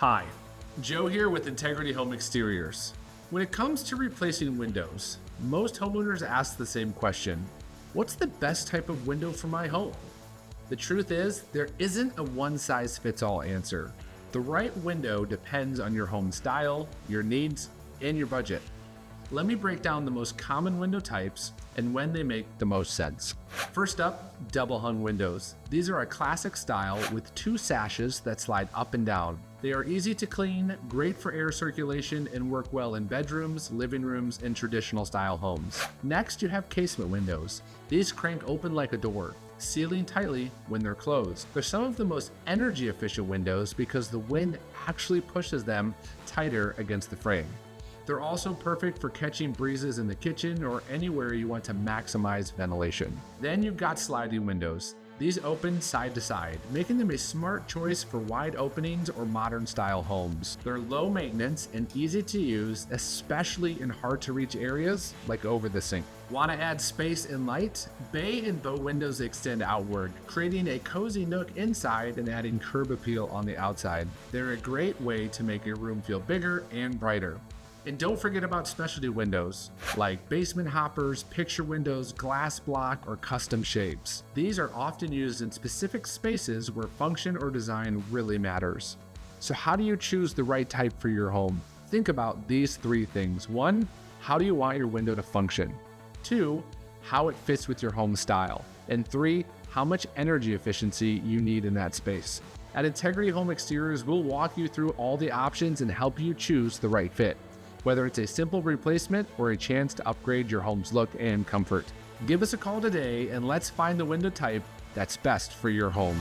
Hi, Joe here with Integrity Home Exteriors. When it comes to replacing windows, most homeowners ask the same question: what's the best type of window for my home? The truth is, there isn't a one-size-fits-all answer. The right window depends on your home style, your needs, and your budget. Let me break down the most common window types and when they make the most sense. First up, double hung windows. These are a classic style with two sashes that slide up and down. They are easy to clean, great for air circulation, and work well in bedrooms, living rooms, and traditional style homes. Next, you have casement windows. These crank open like a door, sealing tightly when they're closed. They're some of the most energy efficient windows because the wind actually pushes them tighter against the frame. They're also perfect for catching breezes in the kitchen or anywhere you want to maximize ventilation. Then you've got sliding windows. These open side to side, making them a smart choice for wide openings or modern style homes. They're low maintenance and easy to use, especially in hard to reach areas like over the sink. Want to add space and light? Bay and bow windows extend outward, creating a cozy nook inside and adding curb appeal on the outside. They're a great way to make your room feel bigger and brighter. And don't forget about specialty windows, like basement hoppers, picture windows, glass block, or custom shapes. These are often used in specific spaces where function or design really matters. So how do you choose the right type for your home? Think about these three things. 1, how do you want your window to function? 2, how it fits with your home style. And 3, how much energy efficiency you need in that space. At Integrity Home Exteriors, we'll walk you through all the options and help you choose the right fit, whether it's a simple replacement or a chance to upgrade your home's look and comfort. Give us a call today and let's find the window type that's best for your home.